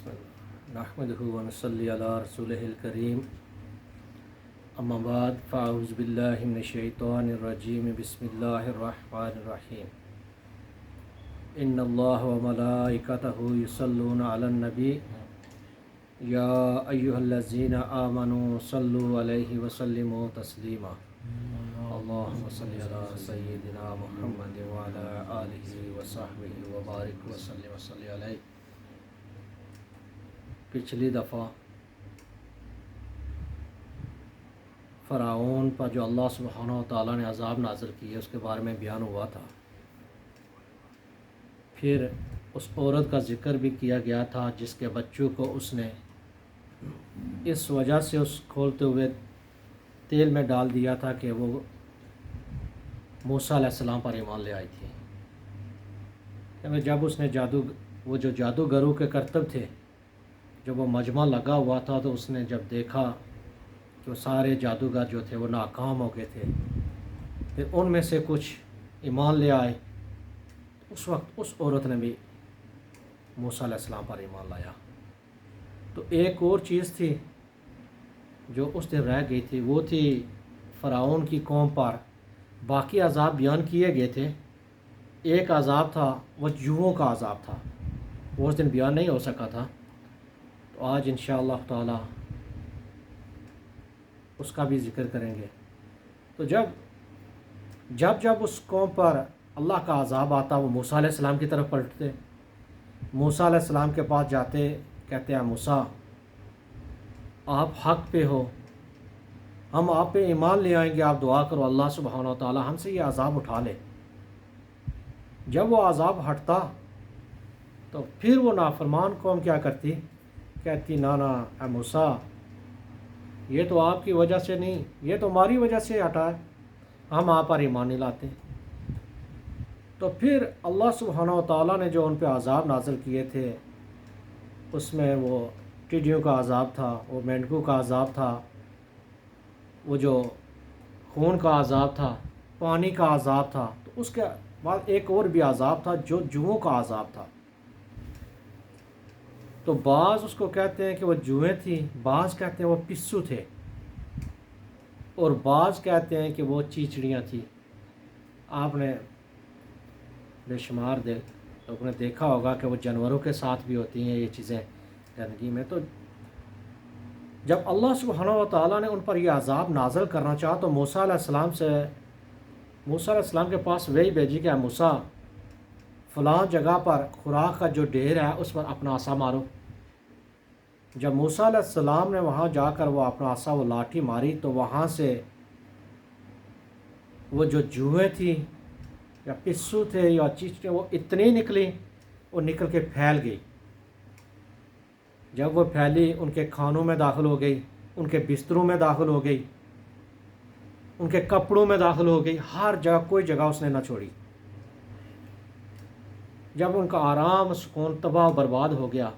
بسم اللہ نحمدہ ونصلی علی رسولہ الکریم اما بعد فاعوذ باللہ من الشیطان الرجیم بسم اللہ الرحمن الرحیم ان اللہ وملائکتہ یصلون علی النبی یا ایہا الذین آمنوا صلوا علیہ وسلموا تسلیما اللہم صلی علی سیدنا محمد وعلی آلہ وصحبہ وبارک وسلم علیہ۔ پچھلی دفعہ فرعون پر جو اللہ سبحانہ و تعالیٰ نے عذاب نازل کیے اس کے بارے میں بیان ہوا تھا۔ پھر اس عورت کا ذکر بھی کیا گیا تھا جس کے بچوں کو اس نے اس وجہ سے اس کھولتے ہوئے تیل میں ڈال دیا تھا کہ وہ موسیٰ علیہ السلام پر ایمان لے آئی تھی۔ جب اس نے وہ جو جادوگروں کے کرتب تھے، جب وہ مجمع لگا ہوا تھا تو اس نے جب دیکھا کہ وہ سارے جادوگر جو تھے وہ ناکام ہو گئے تھے، پھر ان میں سے کچھ ایمان لے آئے۔ اس وقت اس عورت نے بھی موسیٰ علیہ السلام پر ایمان لایا۔ تو ایک اور چیز تھی جو اس دن رہ گئی تھی، وہ تھی فرعون کی قوم پر باقی عذاب بیان کیے گئے تھے۔ ایک عذاب تھا وہ جوؤں کا عذاب تھا، وہ اس دن بیان نہیں ہو سکا تھا، تو آج انشاءاللہ تعالی اس کا بھی ذکر کریں گے۔ تو جب اس قوم پر اللہ کا عذاب آتا وہ موسیٰ علیہ السلام کی طرف پلٹتے، موسیٰ علیہ السلام کے پاس جاتے، کہتے ہیں موسیٰ آپ حق پہ ہو، ہم آپ پہ ایمان لے آئیں گے، آپ دعا کرو اللہ سبحانہ و تعالی ہم سے یہ عذاب اٹھا لے۔ جب وہ عذاب ہٹتا تو پھر وہ نافرمان قوم کیا کرتی، کہتی نا اے موسیٰ یہ تو آپ کی وجہ سے نہیں، یہ تو ہماری وجہ سے ہٹا ہے، ہم آپ پر ایمان نہیں لاتے۔ تو پھر اللہ سبحانہ و تعالیٰ نے جو ان پہ عذاب نازل کیے تھے اس میں وہ ٹڈیوں کا عذاب تھا، وہ مینڈکوں کا عذاب تھا، وہ جو خون کا عذاب تھا، پانی کا عذاب تھا، تو اس کے بعد ایک اور بھی عذاب تھا جو جوؤں کا عذاب تھا۔ تو بعض اس کو کہتے ہیں کہ وہ جوئیں تھیں، بعض کہتے ہیں وہ پسو تھے، اور بعض کہتے ہیں کہ وہ چیچڑیاں تھیں۔ آپ نے بے شمار لوگوں نے دیکھا ہوگا کہ وہ جانوروں کے ساتھ بھی ہوتی ہیں یہ چیزیں زندگی میں۔ تو جب اللہ سبحانہ و تعالیٰ نے ان پر یہ عذاب نازل کرنا چاہا تو موسیٰ علیہ السلام کے پاس وحی بھیجی کہ موسیٰ فلاں جگہ پر خوراک کا جو ڈھیر ہے اس پر اپنا عصا مارو۔ جب موسیٰ علیہ السلام نے وہاں جا کر وہ اپنا عصا وہ لاٹھی ماری تو وہاں سے وہ جو جوئیں تھیں یا پسو تھے یا چیچڑیں وہ اتنی نکلی، وہ نکل کے پھیل گئی۔ جب وہ پھیلی ان کے کھانوں میں داخل ہو گئی، ان کے بستروں میں داخل ہو گئی، ان کے کپڑوں میں داخل ہو گئی، ہر جگہ کوئی جگہ اس نے نہ چھوڑی۔ جب ان کا آرام سکون تباہ و برباد ہو گیا،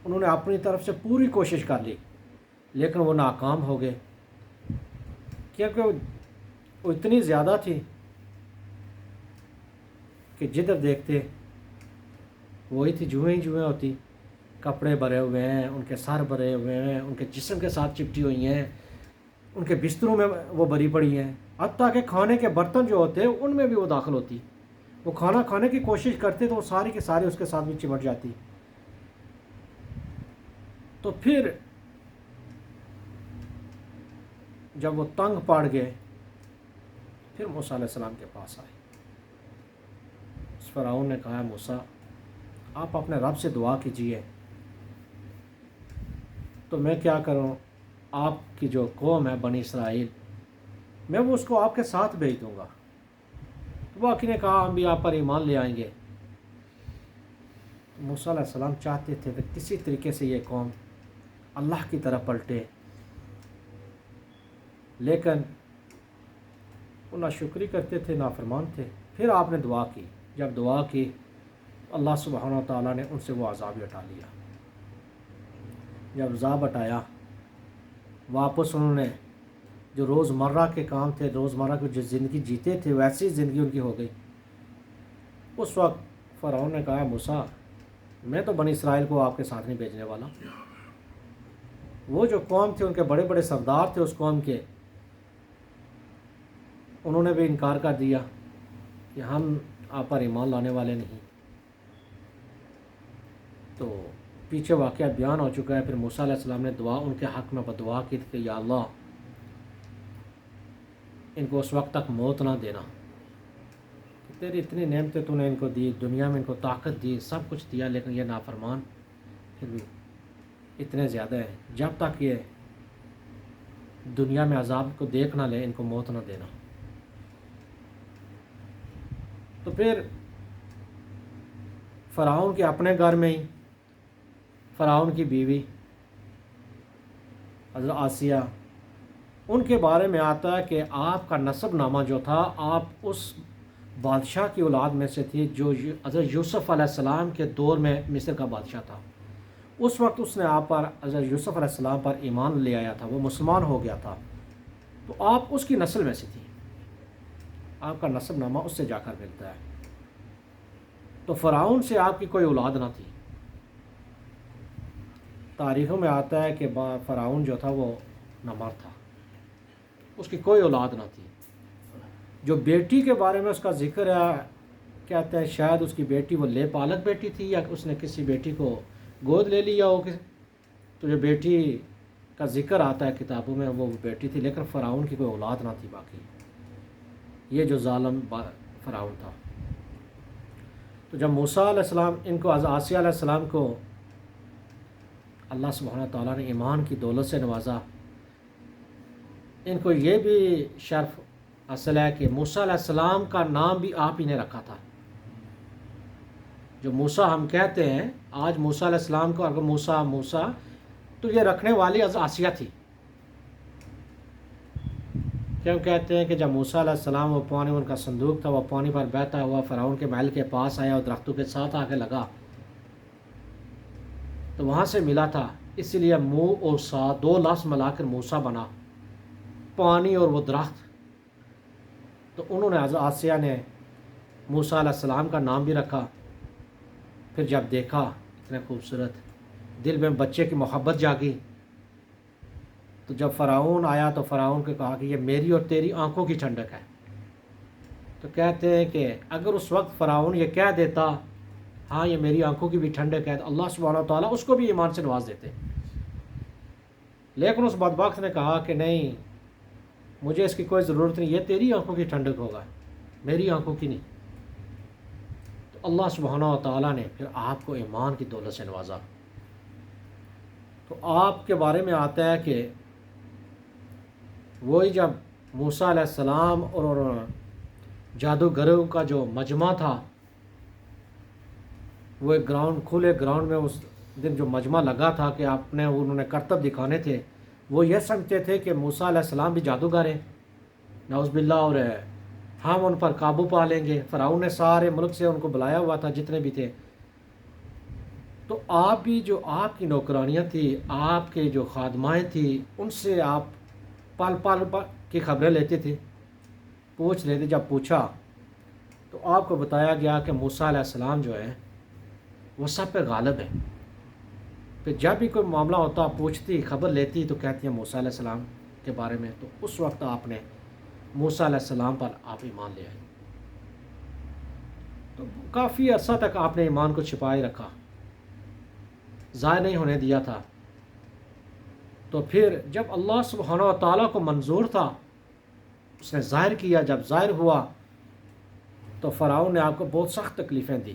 انہوں نے اپنی طرف سے پوری کوشش کر لی لیکن وہ ناکام ہو گئے، کیونکہ وہ اتنی زیادہ تھی کہ جدھر دیکھتے وہی تھی، جوئیں ہوتی، کپڑے بھرے ہوئے ہیں، ان کے سر بھرے ہوئے ہیں، ان کے جسم کے ساتھ چپٹی ہوئی ہیں، ان کے بستروں میں وہ بھری پڑی ہیں، حتیٰ کہ کھانے کے برتن جو ہوتے ہیں ان میں بھی وہ داخل ہوتی۔ وہ کھانا کھانے کی کوشش کرتے تو وہ ساری کے ساری اس کے ساتھ بھی چمٹ جاتی۔ تو پھر جب وہ تنگ پڑ گئے پھر موسیٰ علیہ السلام کے پاس آئے۔ اس فرعون نے کہا موسیٰ آپ اپنے رب سے دعا کیجئے، تو میں کیا کروں، آپ کی جو قوم ہے بنی اسرائیل میں وہ اس کو آپ کے ساتھ بھیج دوں گا۔ تو باقی نے کہا ہم بھی آپ پر ایمان لے آئیں گے۔ موسیٰ علیہ السلام چاہتے تھے کہ کسی طریقے سے یہ قوم اللہ کی طرف پلٹے، لیکن وہ ناشکری کرتے تھے، نافرمان تھے۔ پھر آپ نے دعا کی، جب دعا کی اللہ سبحانہ و تعالیٰ نے ان سے وہ عذاب ہٹا لیا۔ جب عذاب ہٹایا واپس انہوں نے جو روزمرہ کے کام تھے، روزمرہ کی جو زندگی جیتے تھے ویسی زندگی ان کی ہو گئی۔ اس وقت فرعون نے کہا موسیٰ میں تو بنی اسرائیل کو آپ کے ساتھ نہیں بھیجنے والا۔ وہ جو قوم تھے، ان کے بڑے بڑے سردار تھے اس قوم کے، انہوں نے بھی انکار کر دیا کہ ہم آپ پر ایمان لانے والے نہیں۔ تو پیچھے واقعہ بیان ہو چکا ہے۔ پھر موسیٰ علیہ السلام نے دعا ان کے حق میں بدعا کی کہ یا اللہ ان کو اس وقت تک موت نہ دینا، تیری اتنی نعمتیں تو نے ان کو دی، دنیا میں ان کو طاقت دی، سب کچھ دیا، لیکن یہ نافرمان پھر بھی اتنے زیادہ ہیں، جب تک یہ دنیا میں عذاب کو دیکھ نہ لے ان کو موت نہ دینا۔ تو پھر فرعون کے اپنے گھر میں ہی فرعون کی بیوی حضرت آسیہ، ان کے بارے میں آتا ہے کہ آپ کا نسب نامہ جو تھا، آپ اس بادشاہ کی اولاد میں سے تھی جو حضرت یوسف علیہ السلام کے دور میں مصر کا بادشاہ تھا۔ اس وقت اس نے آپ پر، حضرت یوسف علیہ السلام پر ایمان لے آیا تھا، وہ مسلمان ہو گیا تھا، تو آپ اس کی نسل میں سے تھی، آپ کا نسب نامہ اس سے جا کر ملتا ہے۔ تو فرعون سے آپ کی کوئی اولاد نہ تھی۔ تاریخوں میں آتا ہے کہ فرعون جو تھا وہ نامرد تھا، اس کی کوئی اولاد نہ تھی۔ جو بیٹی کے بارے میں اس کا ذکر ہے، کہتے ہیں شاید اس کی بیٹی وہ لے پالک بیٹی تھی، یا اس نے کسی بیٹی کو گود لے لیا ہو۔ تو جو بیٹی کا ذکر آتا ہے کتابوں میں وہ بیٹی تھی، لیکن فرعون کی کوئی اولاد نہ تھی باقی، یہ جو ظالم فرعون تھا۔ تو جب موسیٰ علیہ السلام ان کو، آسیہ علیہ السلام کو اللہ سبحانہ تعالیٰ نے ایمان کی دولت سے نوازا، ان کو یہ بھی شرف حاصل ہے کہ موسیٰ علیہ السلام کا نام بھی آپ ہی نے رکھا تھا۔ جو موسیٰ ہم کہتے ہیں آج موسیٰ علیہ السلام کو، اگر موسیٰ تو یہ رکھنے والی حضرت آسیہ تھی۔ کیوں کہتے ہیں کہ جب موسیٰ علیہ السلام وہ پانی، ان کا صندوق تھا، وہ پانی پر بہتا ہوا فرعون کے محل کے پاس آیا اور درختوں کے ساتھ آ کے لگا، تو وہاں سے ملا تھا، اس لیے منہ اور سا دو لفظ ملا کر موسیٰ بنا، پانی اور وہ درخت۔ تو انہوں نے، حضرت آسیہ نے موسیٰ علیہ السلام کا نام بھی رکھا۔ پھر جب دیکھا اتنے خوبصورت، دل میں بچے کی محبت جاگی، تو جب فرعون آیا تو فرعون کو کہا کہ یہ میری اور تیری آنکھوں کی ٹھنڈک ہے۔ تو کہتے ہیں کہ اگر اس وقت فرعون یہ کہہ دیتا ہاں یہ میری آنکھوں کی بھی ٹھنڈک ہے، تو اللہ سبحانہ و تعالیٰ اس کو بھی ایمان سے نواز دیتے، لیکن اس بدبخت نے کہا کہ نہیں، مجھے اس کی کوئی ضرورت نہیں، یہ تیری آنکھوں کی ٹھنڈک ہوگا، میری آنکھوں کی نہیں۔ تو اللہ سبحانہ و تعالیٰ نے پھر آپ کو ایمان کی دولت سے نوازا۔ تو آپ کے بارے میں آتا ہے کہ وہی جب موسیٰ علیہ السلام اور جادوگروں کا جو مجمع تھا، وہ ایک کھلے گراؤنڈ میں اس دن جو مجمع لگا تھا کہ انہوں نے کرتب دکھانے تھے، وہ یہ سمجھتے تھے کہ موسیٰ علیہ السلام بھی جادوگر ہیں، نعوذ باللہ، اور ہم ان پر قابو پا لیں گے۔ فرعون نے سارے ملک سے ان کو بلایا ہوا تھا جتنے بھی تھے۔ تو آپ بھی، جو آپ کی نوکرانیاں تھیں، آپ کے جو خادمائیں تھیں، ان سے آپ پل پل کی خبریں لیتے تھے، پوچھ لیتے۔ جب پوچھا تو آپ کو بتایا گیا کہ موسیٰ علیہ السلام جو ہے وہ سب پہ غالب ہے۔ پھر جب بھی کوئی معاملہ ہوتا پوچھتی، خبر لیتی، تو کہتی ہیں موسیٰ علیہ السلام کے بارے میں۔ تو اس وقت آپ نے موسیٰ علیہ السلام پر آپ ایمان لے آئے۔ تو کافی عرصہ تک آپ نے ایمان کو چھپائے رکھا، ضائع نہیں ہونے دیا تھا۔ تو پھر جب اللہ سبحانہ و تعالیٰ کو منظور تھا، اس نے ظاہر کیا۔ جب ظاہر ہوا تو فرعون نے آپ کو بہت سخت تکلیفیں دی،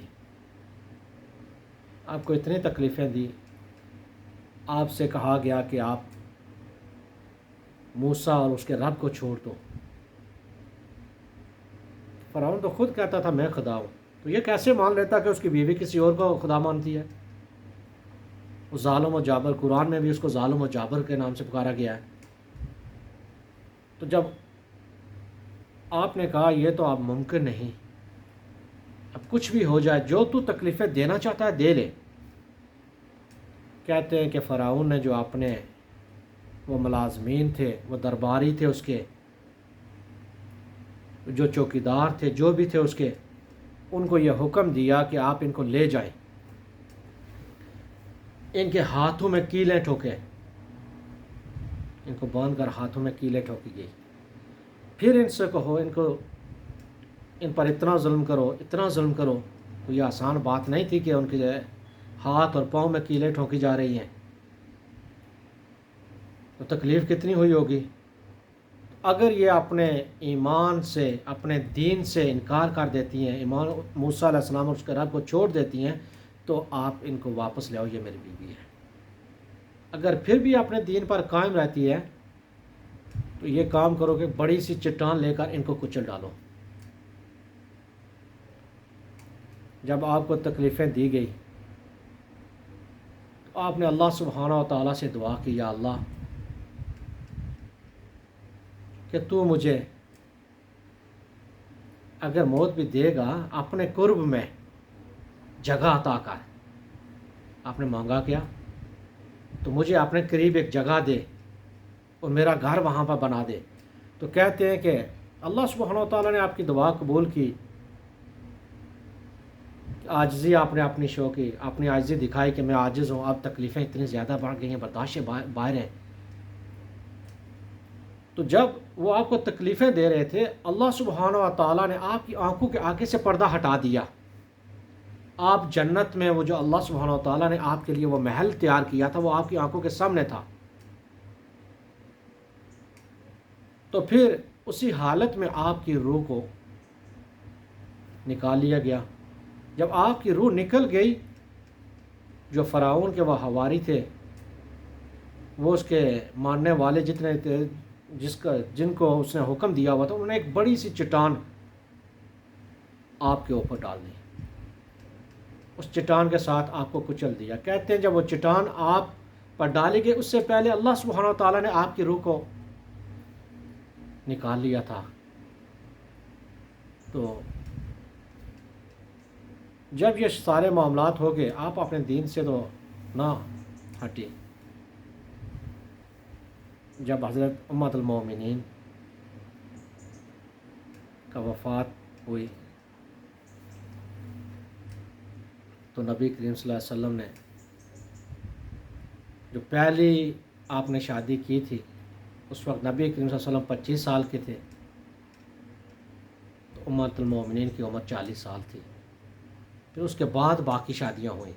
آپ کو اتنی تکلیفیں دی، آپ سے کہا گیا کہ آپ موسیٰ اور اس کے رب کو چھوڑ دو۔ فرعون تو خود کہتا تھا میں خدا ہوں، تو یہ کیسے مان لیتا کہ اس کی بیوی کسی اور کو خدا مانتی ہے؟ وہ ظالم و جابر، قرآن میں بھی اس کو ظالم و جابر کے نام سے پکارا گیا ہے۔ تو جب آپ نے کہا یہ تو اب ممکن نہیں، اب کچھ بھی ہو جائے، جو تو تکلیفیں دینا چاہتا ہے دے لے۔ کہتے ہیں کہ فرعون نے جو اپنے وہ ملازمین تھے، وہ درباری تھے، اس کے جو چوکیدار تھے، جو بھی تھے اس کے، ان کو یہ حکم دیا کہ آپ ان کو لے جائیں ان کے ہاتھوں میں کیلیں ٹھوکے، ان کو باندھ کر ہاتھوں میں کیلیں ٹھوکی گئی۔ پھر ان سے کہو ان پر اتنا ظلم کرو، اتنا ظلم کرو۔ کوئی آسان بات نہیں تھی کہ ان کے جو ہے ہاتھ اور پاؤں میں کیلیں ٹھوکی جا رہی ہیں، تو تکلیف کتنی ہوئی ہوگی۔ اگر یہ اپنے ایمان سے، اپنے دین سے انکار کر دیتی ہیں، ایمان موسیٰ علیہ السلام اور اس کے رب کو چھوڑ دیتی ہیں، تو آپ ان کو واپس لے آؤ، یہ میری بیوی ہے۔ اگر پھر بھی اپنے دین پر قائم رہتی ہے تو یہ کام کرو کہ بڑی سی چٹان لے کر ان کو کچل ڈالو۔ جب آپ کو تکلیفیں دی گئی تو آپ نے اللہ سبحانہ و تعالیٰ سے دعا کی، یا اللہ کہ تو مجھے اگر موت بھی دے گا اپنے قرب میں جگہ عطا کر۔ آپ نے مانگا کیا؟ تو مجھے اپنے قریب ایک جگہ دے اور میرا گھر وہاں پر بنا دے۔ تو کہتے ہیں کہ اللہ سبحانہ و تعالیٰ نے آپ کی دعا قبول کی، عاجزی آپ نے اپنی شو کی، اپنی عاجزی دکھائی کہ میں عاجز ہوں، اب تکلیفیں اتنی زیادہ بڑھ گئی ہیں، برداشت سے باہر ہیں۔ تو جب وہ آپ کو تکلیفیں دے رہے تھے، اللہ سبحانہ و تعالیٰ نے آپ کی آنکھوں کے آگے سے پردہ ہٹا دیا۔ آپ جنت میں وہ جو اللہ سبحانہ و تعالیٰ نے آپ کے لیے وہ محل تیار کیا تھا، وہ آپ کی آنکھوں کے سامنے تھا۔ تو پھر اسی حالت میں آپ کی روح کو نکال لیا گیا۔ جب آپ کی روح نکل گئی، جو فرعون کے وہ حواری تھے، وہ اس کے ماننے والے جتنے تھے، جن کو اس نے حکم دیا ہوا تھا، انہوں نے ایک بڑی سی چٹان آپ کے اوپر ڈال دی، اس چٹان کے ساتھ آپ کو کچل دیا۔ کہتے ہیں جب وہ چٹان آپ پر ڈالی گئی، اس سے پہلے اللہ سبحانہ و تعالیٰ نے آپ کی روح کو نکال لیا تھا۔ تو جب یہ سارے معاملات ہو گئے، آپ اپنے دین سے تو نہ ہٹی۔ جب حضرت امت المومنین کا وفات ہوئی تو نبی کریم صلی اللہ علیہ وسلم نے جو پہلی آپ نے شادی کی تھی، اس وقت نبی کریم صلی اللہ علیہ وسلم 25 سال کے تھے، تو امت المومنین کی عمر 40 سال تھی۔ پھر اس کے بعد باقی شادیاں ہوئیں۔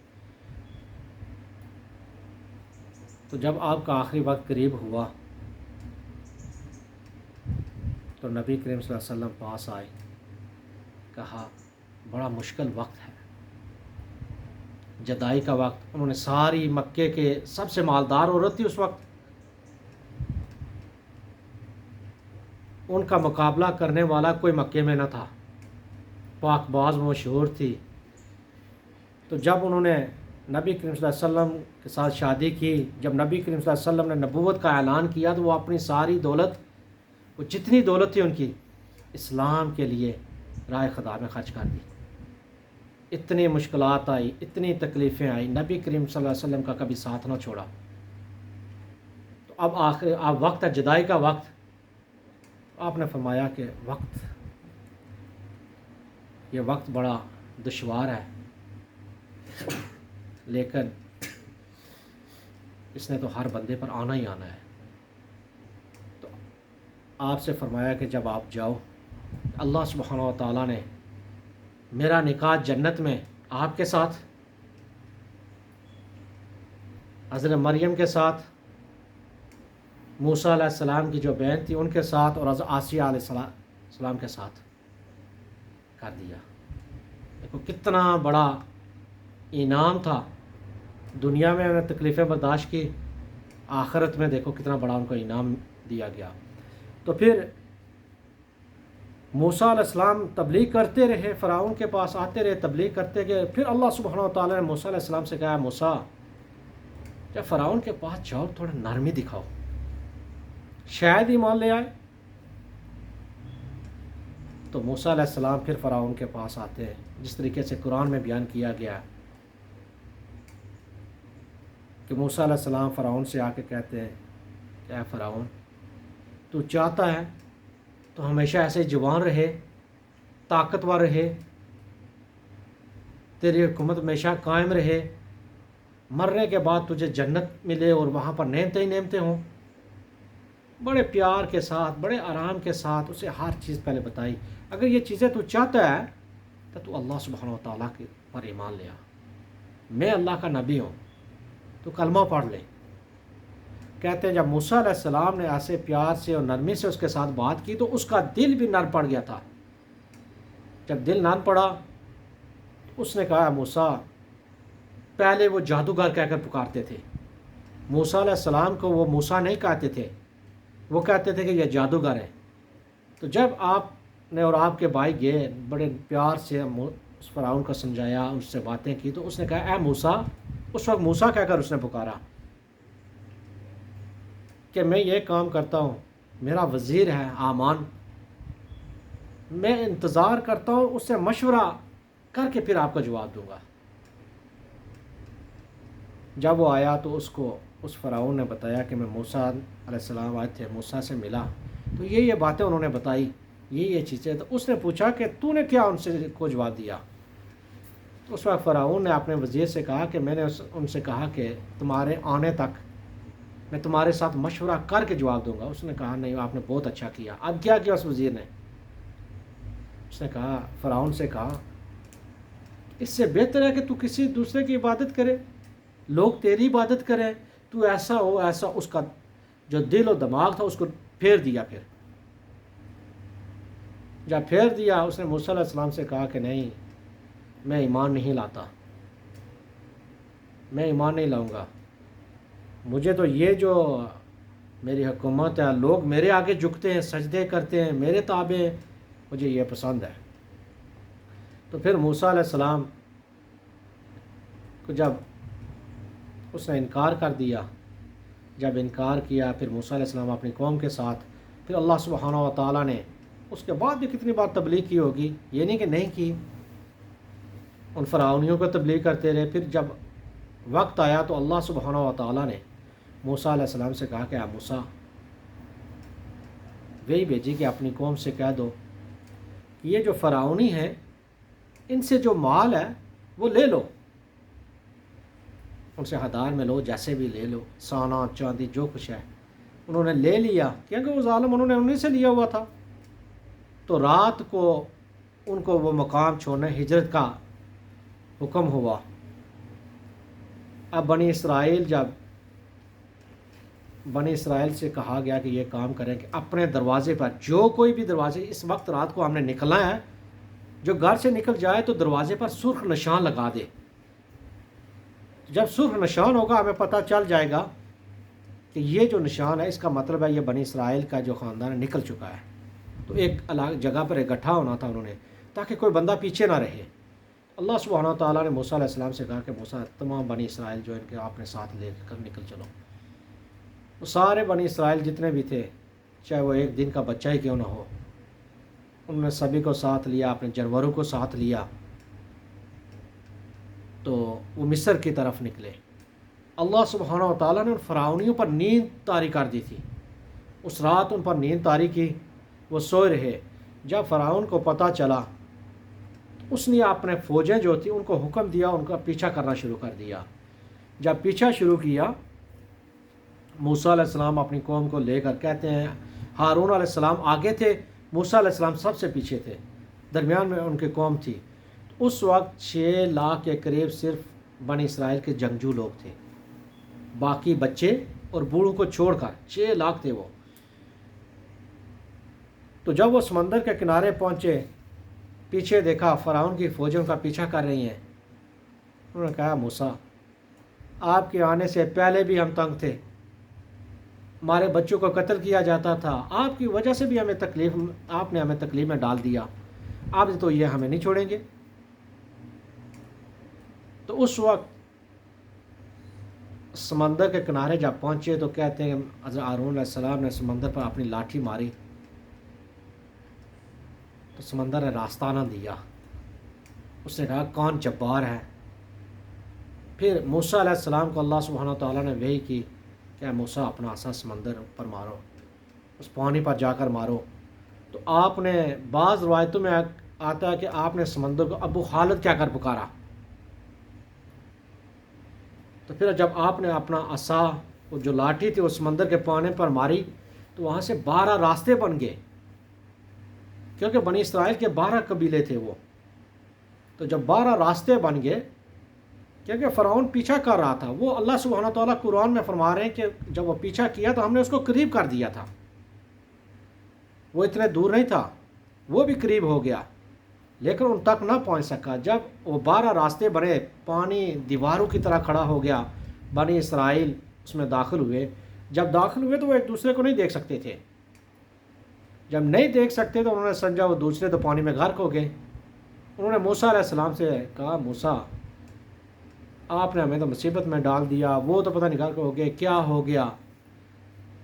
تو جب آپ کا آخری وقت قریب ہوا تو نبی کریم صلی اللہ علیہ وسلم پاس آئے، کہا بڑا مشکل وقت ہے، جدائی کا وقت۔ انہوں نے ساری مکے کے سب سے مالدار عورت تھی اس وقت، ان کا مقابلہ کرنے والا کوئی مکے میں نہ تھا، پاک باز مشہور تھی۔ تو جب انہوں نے نبی کریم صلی اللہ علیہ وسلم کے ساتھ شادی کی، جب نبی کریم صلی اللہ علیہ وسلم نے نبوت کا اعلان کیا، تو وہ اپنی ساری دولت، وہ جتنی دولت تھی ان کی، اسلام کے لیے راہ خدا میں خرچ کر دی۔ اتنی مشکلات آئی، اتنی تکلیفیں آئی، نبی کریم صلی اللہ علیہ وسلم کا کبھی ساتھ نہ چھوڑا۔ تو اب وقت ہے جدائی کا وقت۔ آپ نے فرمایا کہ یہ وقت بڑا دشوار ہے، لیکن اس نے تو ہر بندے پر آنا ہی آنا ہے۔ تو آپ سے فرمایا کہ جب آپ جاؤ، اللہ سبحانہ و تعالیٰ نے میرا نکاح جنت میں آپ کے ساتھ، حضرت مریم کے ساتھ، موسیٰ علیہ السلام کی جو بہن تھی ان کے ساتھ، اور حضرت آسیہ علیہ السلام کے ساتھ کر دیا۔ دیکھو کتنا بڑا انعام تھا۔ دنیا میں انہیں تکلیفیں برداشت کی، آخرت میں دیکھو کتنا بڑا ان کو انعام دیا گیا۔ تو پھر موسیٰ علیہ السلام تبلیغ کرتے رہے، فرعون کے پاس آتے رہے، تبلیغ کرتے گئے۔ پھر اللہ سبحانہ و تعالیٰ نے موسیٰ علیہ السلام سے کہا، موسیٰ جب فرعون کے پاس جاؤ تھوڑا نرمی دکھاؤ، شاید ایمان لے آئے۔ تو موسیٰ علیہ السلام پھر فرعون کے پاس آتے ہیں، جس طریقے سے قرآن میں بیان کیا گیا کہ موسیٰ علیہ السلام فرعون سے آ کے کہتے ہیں کہ اے فرعون، تو چاہتا ہے تو ہمیشہ ایسے جوان رہے، طاقتور رہے، تیری حکومت ہمیشہ قائم رہے، مرنے کے بعد تجھے جنت ملے اور وہاں پر نعمتیں ہی نعمتیں ہوں. بڑے پیار کے ساتھ بڑے آرام کے ساتھ اسے ہر چیز پہلے بتائی. اگر یہ چیزیں تو چاہتا ہے تو اللہ سبحانہ و تعالیٰ کے پر ایمان لے آ. میں اللہ کا نبی ہوں، تو کلمہ پڑھ لے. کہتے ہیں جب موسیٰ علیہ السلام نے ایسے پیار سے اور نرمی سے اس کے ساتھ بات کی تو اس کا دل بھی نرم پڑ گیا تھا. جب دل نرم پڑا اس نے کہا موسیٰ، پہلے وہ جادوگر کہہ کر پکارتے تھے. موسیٰ علیہ السلام کو وہ موسیٰ نہیں کہتے تھے، وہ کہتے تھے کہ یہ جادوگر ہے. تو جب آپ نے اور آپ کے بھائی گئے، بڑے پیار سے اس فرعون کو سمجھایا، اس سے باتیں کی، تو اس نے کہا اے موسیٰ، اس وقت موسیٰ کہہ کر اس نے پکارا کہ میں یہ کام کرتا ہوں، میرا وزیر ہے حامان، میں انتظار کرتا ہوں، اس سے مشورہ کر کے پھر آپ کو جواب دوں گا. جب وہ آیا تو اس کو اس فرعون نے بتایا کہ میں موسیٰ علیہ السلام آئے تھے، موسیٰ سے ملا، تو یہ باتیں انہوں نے بتائی، یہ چیزیں. تو اس نے پوچھا کہ تو نے کیا ان سے کو جواب دیا؟ تو اس وقت فرعون نے اپنے وزیر سے کہا کہ میں نے ان سے کہا کہ تمہارے آنے تک میں تمہارے ساتھ مشورہ کر کے جواب دوں گا. اس نے کہا نہیں، آپ نے بہت اچھا کیا. اب کیا اس وزیر نے؟ اس نے کہا، فرعون سے کہا، اس سے بہتر ہے کہ تو کسی دوسرے کی عبادت کرے، لوگ تیری عبادت کریں، تو ایسا ہو ایسا. اس کا جو دل و دماغ تھا اس کو پھیر دیا. پھر جب پھیر دیا اس نے موسیٰ علیہ السلام سے کہا کہ نہیں، میں ایمان نہیں لاتا، میں ایمان نہیں لاؤں گا. مجھے تو یہ جو میری حکومت ہے، لوگ میرے آگے جھکتے ہیں، سجدے کرتے ہیں، میرے تابع ہیں، مجھے یہ پسند ہے. تو پھر موسیٰ علیہ السلام کو جب اس نے انکار کر دیا، جب انکار کیا، پھر موسیٰ علیہ السلام اپنی قوم کے ساتھ، پھر اللہ سبحانہ و تعالیٰ نے اس کے بعد بھی کتنی بار تبلیغ کی ہوگی، یہ نہیں کہ نہیں کی، ان فرعونیوں کو تبلیغ کرتے رہے. پھر جب وقت آیا تو اللہ سبحانہ و تعالیٰ نے موسیٰ علیہ السلام سے کہا کہ اے موسیٰ، وہی بھیجی کہ اپنی قوم سے کہہ دو کہ یہ جو فرعونی ہیں ان سے جو مال ہے وہ لے لو، ان سے ہدار میں لو، جیسے بھی لے لو، سونا چاندی جو کچھ ہے. انہوں نے لے لیا کیونکہ وہ ظالم انہیں سے لیا ہوا تھا. تو رات کو ان کو وہ مقام چھوڑنے ہجرت کا حکم ہوا. اب بنی اسرائیل سے کہا گیا کہ یہ کام کریں کہ اپنے دروازے پر جو کوئی بھی دروازے، اس وقت رات کو ہم نے نکلنا ہے، جو گھر سے نکل جائے تو دروازے پر سرخ نشان لگا دے. جب سرخ نشان ہوگا ہمیں پتہ چل جائے گا کہ یہ جو نشان ہے اس کا مطلب ہے یہ بنی اسرائیل کا جو خاندان ہے نکل چکا ہے. تو ایک الگ جگہ پر اکٹھا ہونا تھا انہوں نے، تاکہ کوئی بندہ پیچھے نہ رہے. اللہ سبحانہ و تعالیٰ نے موسیٰ علیہ السلام سے کہا کہ موسیٰ، تمام بنی اسرائیل جو ان کے اپنے ساتھ لے کر نکل چلو. وہ سارے بنی اسرائیل جتنے بھی تھے، چاہے وہ ایک دن کا بچہ ہی کیوں نہ ہو، انہوں نے سبھی کو ساتھ لیا، اپنے جانوروں کو ساتھ لیا. تو وہ مصر کی طرف نکلے. اللہ سبحانہ و تعالیٰ نے ان فرعونیوں پر نیند طاری کر دی تھی. اس رات ان پر نیند طاری کی، وہ سوئے رہے. جب فرعون کو پتہ چلا، اس نے اپنے فوجیں جو تھیں ان کو حکم دیا، ان کا پیچھا کرنا شروع کر دیا. جب پیچھا شروع کیا، موسیٰ علیہ السلام اپنی قوم کو لے کر، کہتے ہیں ہارون علیہ السلام آگے تھے، موسیٰ علیہ السلام سب سے پیچھے تھے، درمیان میں ان کی قوم تھی. اس وقت 6 لاکھ کے قریب صرف بنی اسرائیل کے جنگجو لوگ تھے، باقی بچے اور بوڑھوں کو چھوڑ کر 6 لاکھ تھے وہ. تو جب وہ سمندر کے کنارے پہنچے، پیچھے دیکھا فرعون کی فوجیں ان کا پیچھا کر رہی ہیں. انہوں نے کہا موسیٰ، آپ کے آنے سے پہلے بھی ہم تنگ تھے، ہمارے بچوں کو قتل کیا جاتا تھا، آپ کی وجہ سے بھی آپ نے ہمیں تکلیف میں ڈال دیا، آپ تو یہ ہمیں نہیں چھوڑیں گے. تو اس وقت سمندر کے کنارے جب پہنچے تو کہتے ہیں حضرت ہارون علیہ السلام نے سمندر پر اپنی لاٹھی ماری تو سمندر نے راستہ نہ دیا. اس نے کہا کون جبار ہے. پھر موسیٰ علیہ السلام کو اللہ سبحانہ تعالیٰ نے وحی کی کہ اے موسیٰ، اپنا عصا سمندر پر مارو، اس پانی پر جا کر مارو. تو آپ نے، بعض روایتوں میں آتا ہے کہ آپ نے سمندر کو ابو خالد کیا کر پکارا. تو تو پھر جب آپ نے اپنا عصا، وہ جو لاٹھی تھی اس سمندر کے پانے پر ماری تو وہاں سے 12 راستے بن گئے، کیونکہ بنی اسرائیل کے 12 قبیلے تھے وہ. تو جب 12 راستے بن گئے، کیونکہ فرعون پیچھا کر رہا تھا، وہ اللہ سبحانہ تعالیٰ قرآن میں فرما رہے ہیں کہ جب وہ پیچھا کیا تو ہم نے اس کو قریب کر دیا تھا. وہ اتنے دور نہیں تھا، وہ بھی قریب ہو گیا لیکن ان تک نہ پہنچ سکا. جب وہ 12 راستے بنے، پانی دیواروں کی طرح کھڑا ہو گیا، بنی اسرائیل اس میں داخل ہوئے. جب داخل ہوئے تو وہ ایک دوسرے کو نہیں دیکھ سکتے تھے. جب نہیں دیکھ سکتے تو انہوں نے سمجھا وہ دوسرے تو پانی میں غرق ہو گئے. انہوں نے موسیٰ علیہ السلام سے کہا، موسیٰ آپ نے ہمیں تو مصیبت میں ڈال دیا، وہ تو پتہ نہیں غرق ہو گئے، کیا ہو گیا؟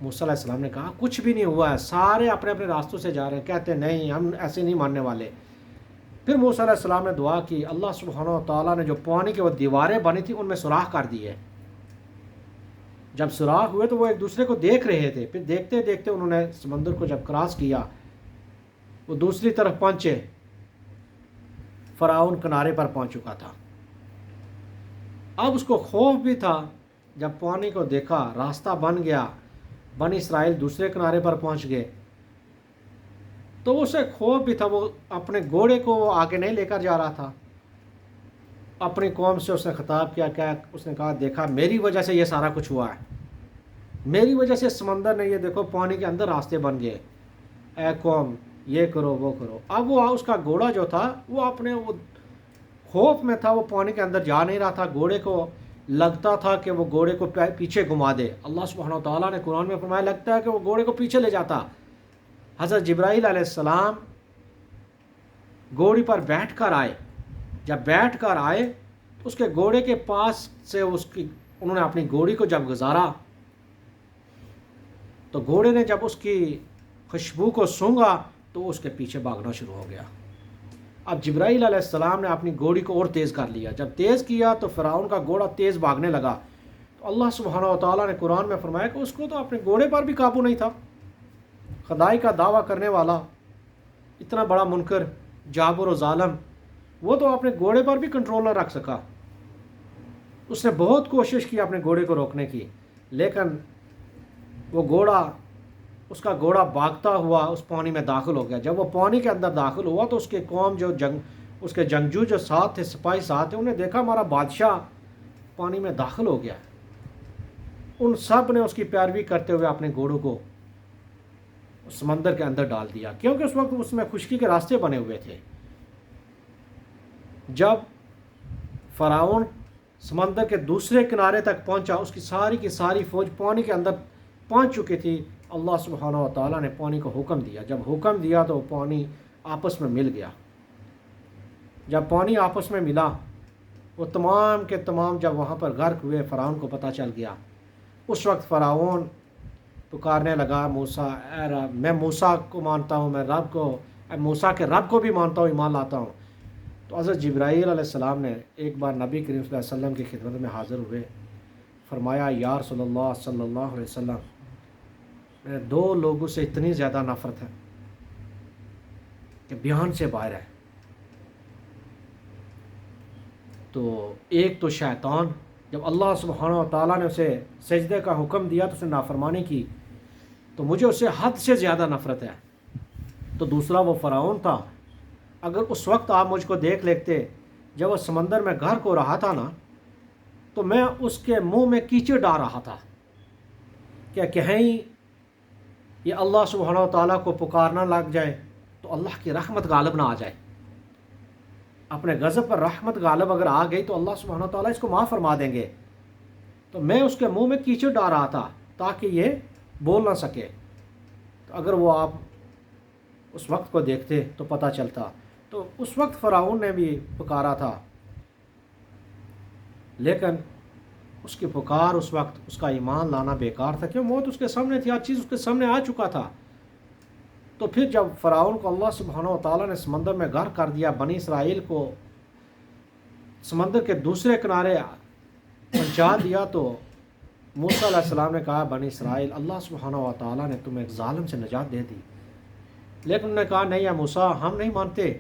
موسیٰ علیہ السلام نے کہا کچھ بھی نہیں ہوا ہے، سارے اپنے اپنے راستوں سے جا رہے ہیں. کہتے نہیں، ہم ایسے نہیں ماننے والے. پھر موسیٰ علیہ السلام نے دعا کی، اللہ سبحانہ و تعالیٰ نے جو پانی کی وہ دیواریں بنی تھی ان میں سوراخ کر دیے. جب سوراخ ہوئے تو وہ ایک دوسرے کو دیکھ رہے تھے. پھر دیکھتے دیکھتے انہوں نے سمندر کو جب کراس کیا، وہ دوسری طرف پہنچے، فرعون کنارے پر پہنچ چکا تھا. اب اس کو خوف بھی تھا. جب پانی کو دیکھا، راستہ بن گیا، بنی اسرائیل دوسرے کنارے پر پہنچ گئے، تو اسے خوف بھی تھا. وہ اپنے گھوڑے کو آگے نہیں لے کر جا رہا تھا. اپنی قوم سے اس نے خطاب کیا، اس نے کہا دیکھا میری وجہ سے یہ سارا کچھ ہوا ہے، میری وجہ سے سمندر نے یہ دیکھو پانی کے اندر راستے بن گئے، اے قوم یہ کرو وہ کرو. اب وہ اس کا گھوڑا جو تھا وہ اپنے وہ خوف میں تھا، وہ پانی کے اندر جا نہیں رہا تھا. گھوڑے کو لگتا تھا کہ وہ گھوڑے کو پیچھے گھما دے. اللہ سبحانہ و تعالیٰ نے قرآن میں فرمایا لگتا ہے کہ وہ گھوڑے کو پیچھے لے جاتا. حضرت جبرائیل علیہ السلام گھوڑی پر بیٹھ کر آئے. جب بیٹھ کر آئے تو اس کے گھوڑے کے پاس سے انہوں نے اپنی گھوڑی کو جب گزارا تو گھوڑے نے جب اس کی خوشبو کو سونگھا تو اس کے پیچھے بھاگنا شروع ہو گیا. اب جبرائیل علیہ السلام نے اپنی گھوڑی کو اور تیز کر لیا. جب تیز کیا تو فرعون کا گھوڑا تیز بھاگنے لگا. تو اللہ سبحانہ و تعالیٰ نے قرآن میں فرمایا کہ اس کو تو اپنے گھوڑے پر بھی قابو نہیں تھا. خدائی کا دعویٰ کرنے والا، اتنا بڑا منکر، جابر و ظالم، وہ تو اپنے گھوڑے پر بھی کنٹرول نہ رکھ سکا. اس نے بہت کوشش کی اپنے گھوڑے کو روکنے کی، لیکن اس کا گھوڑا بھاگتا ہوا اس پانی میں داخل ہو گیا. جب وہ پانی کے اندر داخل ہوا تو اس کے قوم اس کے جنگجو جو ساتھ تھے، سپاہی ساتھ تھے، انہوں نے دیکھا ہمارا بادشاہ پانی میں داخل ہو گیا. ان سب نے اس کی پیروی کرتے ہوئے اپنے گھوڑوں کو سمندر کے اندر ڈال دیا، کیونکہ اس وقت اس میں خشکی کے راستے بنے ہوئے تھے. جب فرعون سمندر کے دوسرے کنارے تک پہنچا، اس کی ساری فوج پانی کے اندر پہنچ چکی تھی. اللہ سبحانہ و تعالیٰ نے پانی کو حکم دیا. جب حکم دیا تو پانی آپس میں مل گیا. جب پانی آپس میں ملا، وہ تمام کے تمام جب وہاں پر غرق ہوئے، فرعون کو پتہ چل گیا. اس وقت فرعون پکارنے لگا، موسیٰ اے رب، میں موسیٰ کو مانتا ہوں، میں رب کو، موسیٰ کے رب کو بھی مانتا ہوں، ایمان لاتا ہوں. تو حضرت جبرائیل علیہ السلام نے ایک بار نبی کریم صلی اللہ علیہ وسلم کی خدمت میں حاضر ہوئے. فرمایا یا رسول اللہ صلی اللہ علیہ وسلم، میں 2 لوگوں سے اتنی زیادہ نفرت ہے کہ بیان سے باہر ہے. تو ایک تو شیطان، جب اللہ سبحانہ و تعالیٰ نے اسے سجدے کا حکم دیا تو اس نے نافرمانی کی، تو مجھے اس سے حد سے زیادہ نفرت ہے. تو دوسرا وہ فرعون تھا. اگر اس وقت آپ مجھ کو دیکھ لیتے جب وہ سمندر میں غرق ہو رہا تھا نا، تو میں اس کے منہ میں کیچڑ ڈال رہا تھا کہ کہیں یہ اللہ سبحانہ و تعالیٰ کو پکارنا لگ جائے تو اللہ کی رحمت غالب نہ آ جائے. اپنے غضب پر رحمت غالب اگر آ گئی تو اللہ سبحانہ و تعالیٰ اس کو معاف فرما دیں گے. تو میں اس کے منہ میں کیچڑ ڈال رہا تھا تاکہ یہ بول نہ سکے. تو اگر وہ آپ اس وقت کو دیکھتے تو پتہ چلتا. تو اس وقت فرعون نے بھی پکارا تھا، لیکن اس کی پکار اس وقت اس کا ایمان لانا بیکار تھا، کیوں موت اس کے سامنے تھی، ہر چیز اس کے سامنے آ چکا تھا. تو پھر جب فرعون کو اللہ سبحانہ و تعالیٰ نے سمندر میں غرق کر دیا، بنی اسرائیل کو سمندر کے دوسرے کنارے پہنچا دیا، تو موسیٰ علیہ السلام نے کہا بنی اسرائیل، اللہ سبحانہ و تعالیٰ نے تمہیں ایک ظالم سے نجات دے دی. لیکن انہوں نے کہا نہیں یا موسیٰ، ہم نہیں مانتے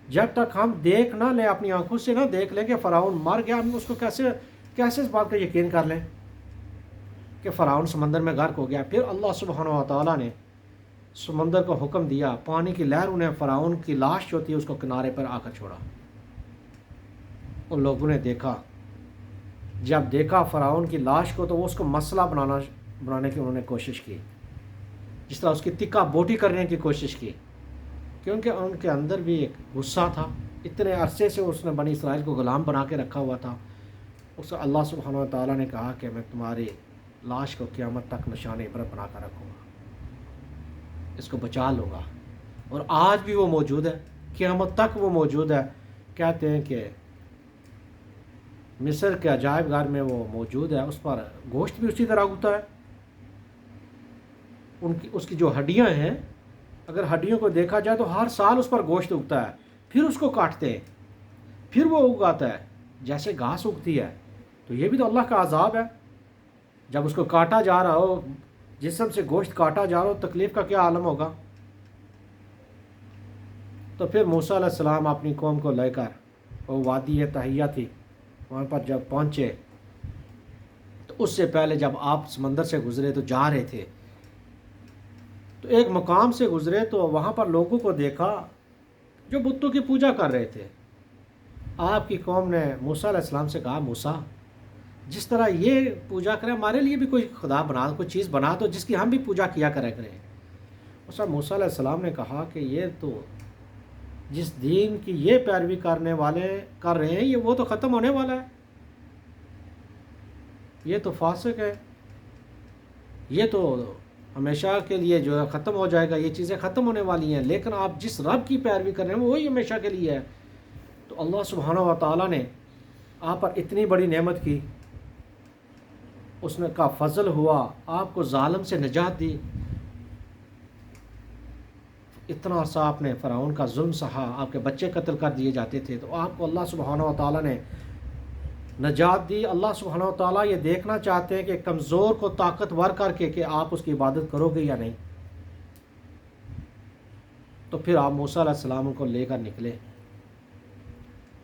جب تک ہم دیکھ نہ لیں، اپنی آنکھوں سے نہ دیکھ لیں کہ فرعون مر گیا، ہم اس کو کیسے کیسے اس بات کا یقین کر لیں کہ فرعون سمندر میں غرق ہو گیا؟ پھر اللہ سبحانہ و تعالیٰ نے سمندر کو حکم دیا، پانی کی لہر انہیں فرعون کی لاش جو تھی اس کو کنارے پر آ کر چھوڑا۔ ان لوگوں نے دیکھا، جب دیکھا فرعون کی لاش کو تو وہ اس کو مسئلہ بنانے کی انہوں نے کوشش کی، جس طرح اس کی تکہ بوٹی کرنے کی کوشش کی، کیونکہ ان کے اندر بھی ایک غصہ تھا۔ اتنے عرصے سے اس نے بنی اسرائیل کو غلام بنا کے رکھا ہوا تھا۔ اس اللہ سبحانہ و تعالیٰ نے کہا کہ میں تمہاری لاش کو قیامت تک نشان عبرت بنا کر رکھوں گا، اس کو بچا لوں گا۔ اور آج بھی وہ موجود ہے، قیامت تک وہ موجود ہے۔ کہتے ہیں کہ مصر کے عجائب گھر میں وہ موجود ہے، اس پر گوشت بھی اسی طرح اگتا ہے۔ اس کی جو ہڈیاں ہیں، اگر ہڈیوں کو دیکھا جائے تو ہر سال اس پر گوشت اگتا ہے، پھر اس کو کاٹتے ہیں، پھر وہ اگاتا ہے جیسے گھاس اگتی ہے۔ تو یہ بھی تو اللہ کا عذاب ہے۔ جب اس کو کاٹا جا رہا ہو، جسم سے گوشت کاٹا جا رہا ہو، تکلیف کا کیا عالم ہوگا؟ تو پھر موسیٰ علیہ السلام اپنی قوم کو لے کر، وہ وادی تحیہ تھی، وہاں پر جب پہنچے تو اس سے پہلے جب آپ سمندر سے گزرے تو جا رہے تھے، تو ایک مقام سے گزرے تو وہاں پر لوگوں کو دیکھا جو بتوں کی پوجا کر رہے تھے۔ آپ کی قوم نے موسیٰ علیہ السلام سے کہا، موسیٰ جس طرح یہ پوجا کریں، ہمارے لیے بھی کوئی خدا بنا، کوئی چیز بنا دو جس کی ہم بھی پوجا کیا کریں۔ موسیٰ علیہ السلام نے کہا کہ یہ تو جس دین کی یہ پیروی کرنے والے کر رہے ہیں، وہ تو ختم ہونے والا ہے، یہ تو فاسق ہے، یہ تو ہمیشہ کے لیے جو ہے ختم ہو جائے گا، یہ چیزیں ختم ہونے والی ہیں۔ لیکن آپ جس رب کی پیروی کر رہے ہیں وہی ہمیشہ کے لیے ہے۔ تو اللہ سبحانہ و تعالیٰ نے آپ پر اتنی بڑی نعمت کی، اس نے کا فضل ہوا، آپ کو ظالم سے نجات دی۔ اتنا عرصہ آپ نے فرعون کا ظلم سہا، آپ کے بچے قتل کر دیے جاتے تھے، تو آپ کو اللہ سبحانہ و تعالیٰ نے نجات دی۔ اللہ سبحانہ و تعالیٰ یہ دیکھنا چاہتے ہیں کہ کمزور کو طاقتور کر کے کہ آپ اس کی عبادت کرو گے یا نہیں۔ تو پھر آپ موسیٰ علیہ السلام کو لے کر نکلے۔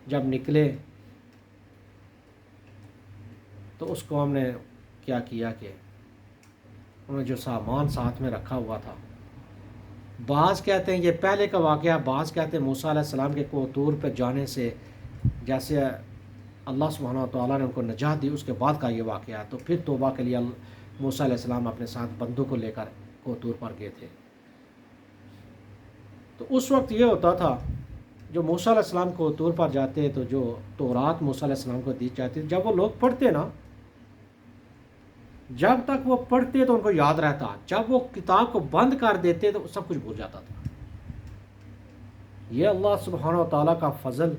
جب نکلے تو اس قوم نے کیا کیا کہ انہوں نے جو سامان ساتھ میں رکھا ہوا تھا، بعض کہتے ہیں یہ پہلے کا واقعہ، بعض کہتے ہیں موسیٰ علیہ السلام کے کوہ پہ جانے سے جیسے اللہ سبحانہ و تعالیٰ نے ان کو نجات دی، اس کے بعد کا یہ واقعہ۔ تو پھر توبہ کے لیے موسیٰ علیہ السلام اپنے ساتھ بندوں کو لے کر کوہ پر گئے تھے۔ تو اس وقت یہ ہوتا تھا، جو موسیٰ علیہ السلام کوہ پر جاتے تو جو تورات موسیٰ علیہ السلام کو دی جاتی، جب وہ لوگ پڑھتے نا، جب تک وہ پڑھتے تو ان کو یاد رہتا، جب وہ کتاب کو بند کر دیتے تو سب کچھ بھول جاتا تھا۔ یہ اللہ سبحانہ و تعالیٰ کا فضل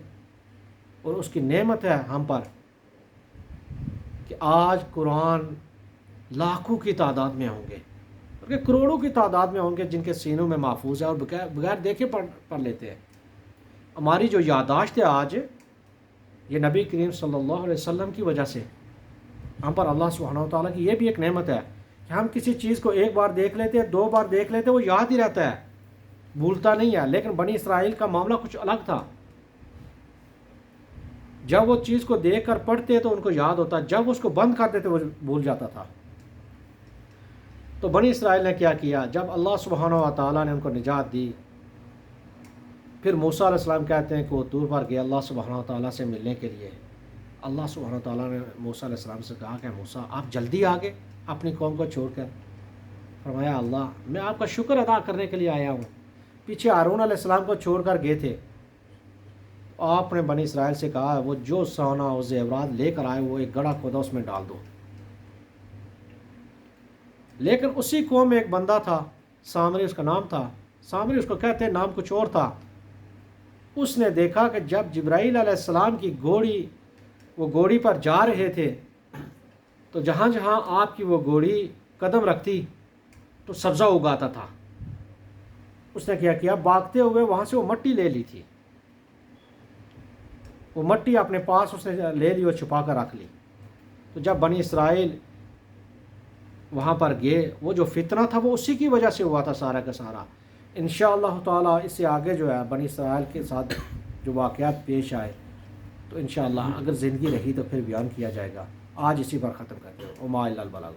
اور اس کی نعمت ہے ہم پر کہ آج قرآن لاکھوں کی تعداد میں ہوں گے، بلکہ کروڑوں کی تعداد میں ہوں گے جن کے سینوں میں محفوظ ہے اور بغیر دیکھے پڑھ لیتے ہیں۔ ہماری جو یادداشت ہے آج، یہ نبی کریم صلی اللہ علیہ وسلم کی وجہ سے ہم پر اللہ سبحانہ و تعالیٰ کی یہ بھی ایک نعمت ہے کہ ہم کسی چیز کو ایک بار دیکھ لیتے ہیں، دو بار دیکھ لیتے ہیں، وہ یاد ہی رہتا ہے، بھولتا نہیں ہے۔ لیکن بنی اسرائیل کا معاملہ کچھ الگ تھا، جب وہ چیز کو دیکھ کر پڑھتے تو ان کو یاد ہوتا، جب اس کو بند کر دیتے وہ بھول جاتا تھا۔ تو بنی اسرائیل نے کیا کیا، جب اللہ سبحانہ و تعالیٰ نے ان کو نجات دی، پھر موسیٰ علیہ السلام کہتے ہیں کہ وہ طور پر گئے اللہ سبحانہ و تعالیٰ سے ملنے کے لیے۔ اللہ سبحانہ و تعالیٰ نے موسیٰ علیہ السلام سے کہا کہ موسیٰ آپ جلدی آ گئے اپنی قوم کو چھوڑ کر۔ فرمایا اللہ میں آپ کا شکر ادا کرنے کے لیے آیا ہوں، پیچھے ہارون علیہ السلام کو چھوڑ کر گئے تھے۔ آپ نے بنی اسرائیل سے کہا وہ جو سونا و زیورات لے کر آئے وہ ایک گڑھا کھودا اس میں ڈال دو۔ لیکن اسی قوم میں ایک بندہ تھا، سامری اس کا نام تھا، سامری اس کو کہتے ہیں، نام کچھ اور تھا۔ اس نے دیکھا کہ جب جبرائیل علیہ السلام کی وہ گھوڑی پر جا رہے تھے تو جہاں جہاں آپ کی وہ گھوڑی قدم رکھتی تو سبزہ اگاتا تھا۔ اس نے کیا کیا، بھاگتے ہوئے وہاں سے وہ مٹی لے لی تھی، وہ مٹی اپنے پاس اس نے لے لی اور چھپا کر رکھ لی۔ تو جب بنی اسرائیل وہاں پر گئے، وہ جو فتنہ تھا وہ اسی کی وجہ سے ہوا تھا سارا کا سارا۔ انشاءاللہ تعالیٰ اس سے آگے جو ہے بنی اسرائیل کے ساتھ جو واقعات پیش آئے تو انشاءاللہ اگر زندگی رہی تو پھر بیان کیا جائے گا۔ آج اسی پر ختم کرتے ہو. وما الا البلاغ.